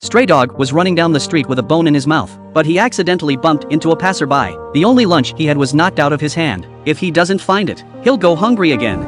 Stray Dog was running down the street with a bone in his mouth, but he accidentally bumped into a passerby. The only lunch he had was knocked out of his hand. If he doesn't find it, he'll go hungry again.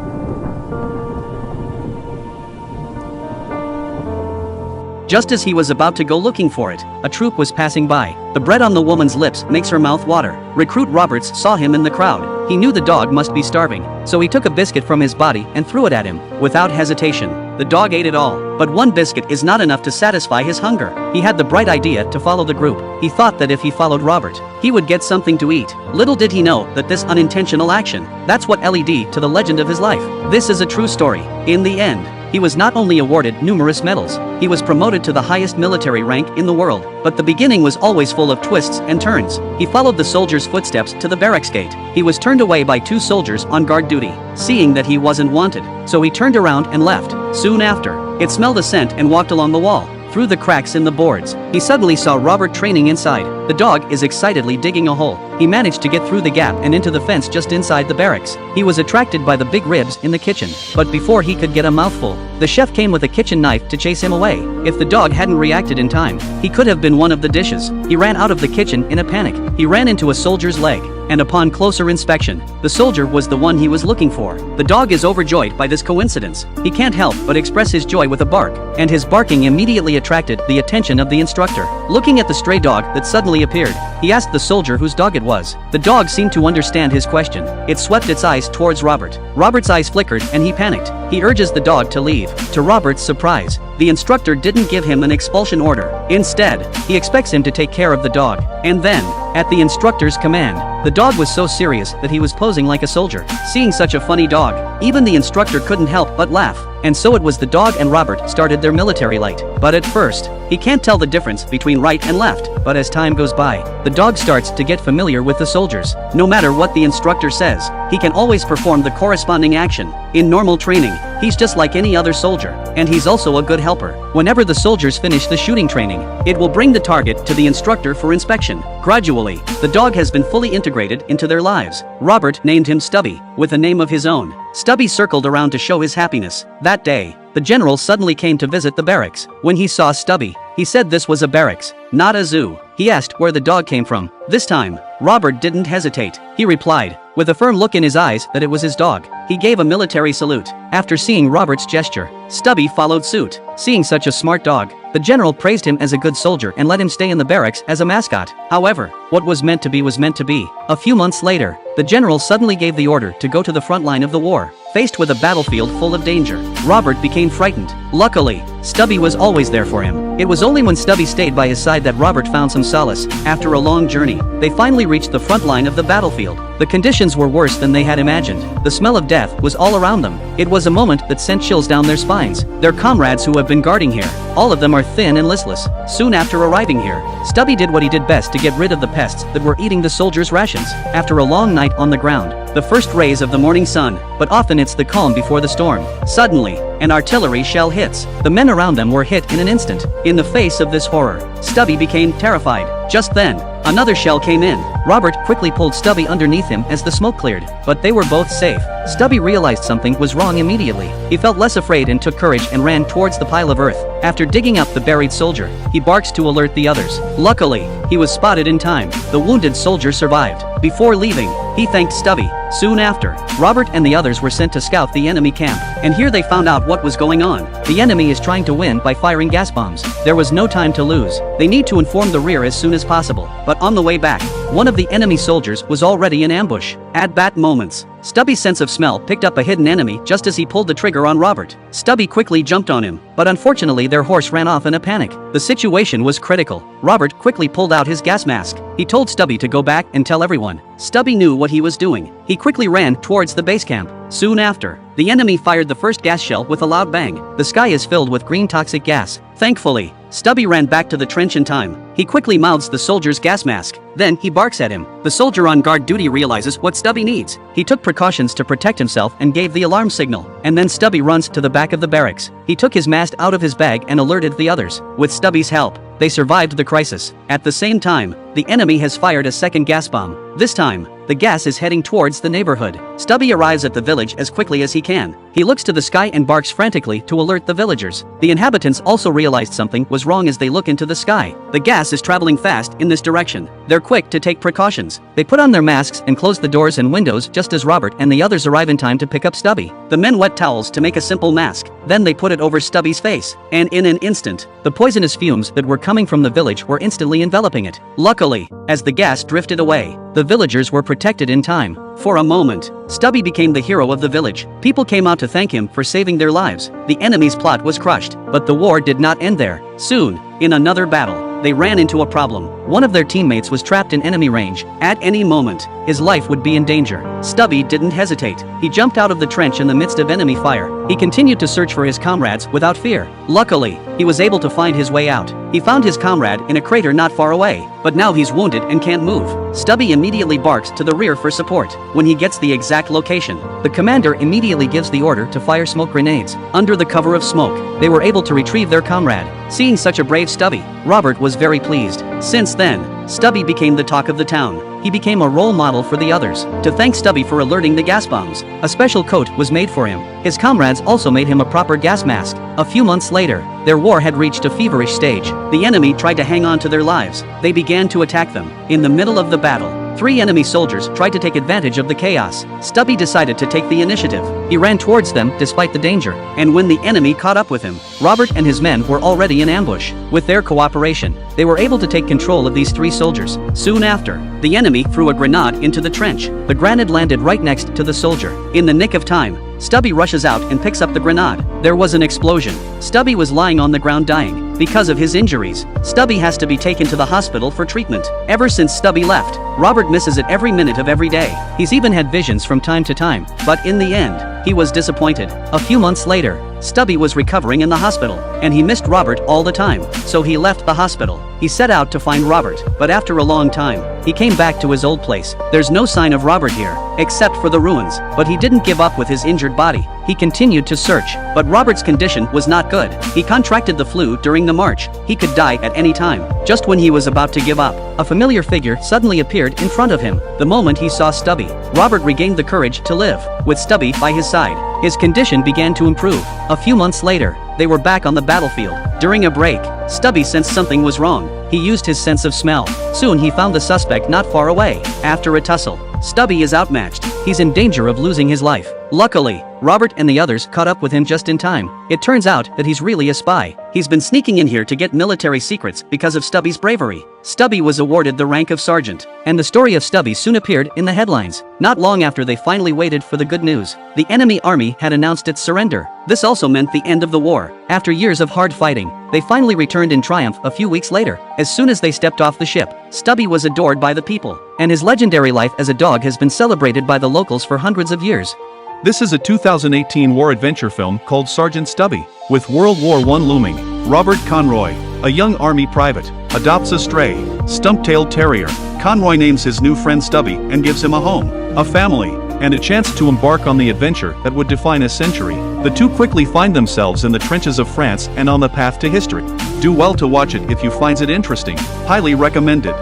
Just as he was about to go looking for it, a troop was passing by. The bread on the woman's lips makes her mouth water. Recruit Roberts saw him in the crowd. He knew the dog must be starving, so he took a biscuit from his body and threw it at him. Without hesitation, the dog ate it all. But one biscuit is not enough to satisfy his hunger. He had the bright idea to follow the group. He thought that if he followed Robert, he would get something to eat. Little did he know that this unintentional action, that's what led to the legend of his life. This is a true story. In the end, he was not only awarded numerous medals, he was promoted to the highest military rank in the world. But the beginning was always full of twists and turns. He followed the soldiers' footsteps to the barracks gate. He was turned away by two soldiers on guard duty, seeing that he wasn't wanted. So he turned around and left. Soon after, it smelled a scent and walked along the wall. Through the cracks in the boards, he suddenly saw Robert training inside. The dog is excitedly digging a hole. He managed to get through the gap and into the fence just inside the barracks. He was attracted by the big ribs in the kitchen, but before he could get a mouthful, the chef came with a kitchen knife to chase him away. If the dog hadn't reacted in time, he could have been one of the dishes. He ran out of the kitchen in a panic. He ran into a soldier's leg, and upon closer inspection, the soldier was the one he was looking for. The dog is overjoyed by this coincidence. He can't help but express his joy with a bark, and his barking immediately attracted the attention of the instructor. Looking at the stray dog that suddenly appeared, he asked the soldier whose dog it was. The dog seemed to understand his question. It swept its eyes towards Robert. Robert's eyes flickered and he panicked. He urges the dog to leave. To Robert's surprise, the instructor didn't give him an expulsion order. Instead, he expects him to take care of the dog. And then, at the instructor's command, the dog was so serious that he was posing like a soldier. Seeing such a funny dog, even the instructor couldn't help but laugh. And so it was the dog and Robert started their military light. But at first, he can't tell the difference between right and left. But as time goes by, the dog starts to get familiar with the soldiers. No matter what the instructor says, he can always perform the corresponding action. In normal training, he's just like any other soldier, and he's also a good helper. Whenever the soldiers finish the shooting training, it will bring the target to the instructor for inspection. Gradually, the dog has been fully integrated into their lives. Robert named him Stubby, with a name of his own. Stubby circled around to show his happiness. That day, the general suddenly came to visit the barracks. When he saw Stubby, he said this was a barracks, not a zoo. He asked where the dog came from. This time, Robert didn't hesitate. He replied, with a firm look in his eyes, that it was his dog. He gave a military salute. After seeing Robert's gesture, Stubby followed suit. Seeing such a smart dog, the general praised him as a good soldier and let him stay in the barracks as a mascot. However, what was meant to be was meant to be. A few months later, the general suddenly gave the order to go to the front line of the war. Faced with a battlefield full of danger, Robert became frightened. Luckily, Stubby was always there for him. It was only when Stubby stayed by his side that Robert found some solace. After a long journey, they finally reached the front line of the battlefield. The conditions were worse than they had imagined. The smell of death was all around them. It was a moment that sent chills down their spines. Their comrades who have been guarding here, all of them are thin and listless. Soon after arriving here, Stubby did what he did best to get rid of the pests that were eating the soldiers' rations. After a long night on the ground, the first rays of the morning sun, but often it's the calm before the storm. Suddenly, an artillery shell hits. The men around them were hit in an instant. In the face of this horror, Stubby became terrified. Just then, another shell came in. Robert quickly pulled Stubby underneath him as the smoke cleared, but they were both safe. Stubby realized something was wrong immediately. He felt less afraid and took courage and ran towards the pile of earth. After digging up the buried soldier, he barks to alert the others. Luckily, he was spotted in time. The wounded soldier survived. Before leaving, he thanked Stubby. Soon after, Robert and the others were sent to scout the enemy camp, and here they found out what was going on. The enemy is trying to win by firing gas bombs. There was no time to lose. They need to inform the rear as soon as possible. But on the way back, one of the enemy soldiers was already in ambush. At that moment, Stubby's sense of smell picked up a hidden enemy just as he pulled the trigger on Robert. Stubby quickly jumped on him, but unfortunately their horse ran off in a panic. The situation was critical. Robert quickly pulled out his gas mask. He told Stubby to go back and tell everyone. Stubby knew what he was doing. He quickly ran towards the base camp. Soon after, the enemy fired the first gas shell with a loud bang. The sky is filled with green toxic gas. Thankfully, Stubby ran back to the trench in time. He quickly mouths the soldier's gas mask. Then he barks at him. The soldier on guard duty realizes what Stubby needs. He took precautions to protect himself and gave the alarm signal. And then Stubby runs to the back of the barracks. He took his mask out of his bag and alerted the others. With Stubby's help, they survived the crisis. At the same time, the enemy has fired a second gas bomb. This time, The gas is heading towards the neighborhood. Stubby arrives at the village as quickly as he can. He looks to the sky and barks frantically to alert the villagers. The inhabitants also realized something was wrong as they look into the sky. The gas is traveling fast in this direction. They're quick to take precautions. They put on their masks and close the doors and windows just as Robert and the others arrive in time to pick up Stubby. The men wet towels to make a simple mask. Then they put it over Stubby's face. And in an instant, the poisonous fumes that were coming from the village were instantly enveloping it. Luckily, as the gas drifted away, the villagers were protected in time. For a moment, Stubby became the hero of the village. People came out to thank him for saving their lives. The enemy's plot was crushed, but the war did not end there. Soon, in another battle, they ran into a problem. One of their teammates was trapped in enemy range. At any moment, his life would be in danger. Stubby didn't hesitate. He jumped out of the trench in the midst of enemy fire. He continued to search for his comrades without fear. Luckily, he was able to find his way out. He found his comrade in a crater not far away, but now he's wounded and can't move. Stubby immediately barks to the rear for support. When he gets the exact location, the commander immediately gives the order to fire smoke grenades. Under the cover of smoke, they were able to retrieve their comrade. Seeing such a brave Stubby, Robert was very pleased. Since then, Stubby became the talk of the town. He became a role model for the others. To thank Stubby for alerting the gas bombs, a special coat was made for him. His comrades also made him a proper gas mask. A few months later, their war had reached a feverish stage. The enemy tried to hang on to their lives. They began to attack them. In the middle of the battle, 3 enemy soldiers tried to take advantage of the chaos. Stubby decided to take the initiative. He ran towards them despite the danger, and when the enemy caught up with him, Robert and his men were already in ambush. With their cooperation, they were able to take control of these 3 soldiers. Soon after, the enemy threw a grenade into the trench. The grenade landed right next to the soldier. In the nick of time, Stubby rushes out and picks up the grenade. There was an explosion. Stubby was lying on the ground dying. Because of his injuries, Stubby has to be taken to the hospital for treatment. Ever since Stubby left, Robert misses it every minute of every day. He's even had visions from time to time, but in the end, he was disappointed. A few months later, Stubby was recovering in the hospital, and he missed Robert all the time, so he left the hospital. He set out to find Robert, but after a long time, he came back to his old place. There's no sign of Robert here, except for the ruins, but he didn't give up with his injured body. He continued to search, but Robert's condition was not good. He contracted the flu during the march. He could die at any time. Just when he was about to give up, a familiar figure suddenly appeared in front of him. The moment he saw Stubby, Robert regained the courage to live. With Stubby by his side, his condition began to improve. A few months later, they were back on the battlefield. During a break, Stubby sensed something was wrong. He used his sense of smell. Soon he found the suspect not far away. After a tussle, Stubby is outmatched. He's in danger of losing his life. Luckily, Robert and the others caught up with him just in time. It turns out that he's really a spy. He's been sneaking in here to get military secrets because of Stubby's bravery. Stubby was awarded the rank of sergeant, and the story of Stubby soon appeared in the headlines. Not long after they finally waited for the good news, the enemy army had announced its surrender. This also meant the end of the war. After years of hard fighting, they finally returned in triumph a few weeks later. As soon as they stepped off the ship, Stubby was adored by the people, and his legendary life as a dog has been celebrated by the locals for hundreds of years. This is a 2018 war adventure film called Sergeant Stubby. With World War I looming, Robert Conroy, a young army private, adopts a stray, stump-tailed terrier. Conroy names his new friend Stubby and gives him a home, a family, and a chance to embark on the adventure that would define a century. The two quickly find themselves in the trenches of France and on the path to history. Do well to watch it if you find it interesting. Highly recommended.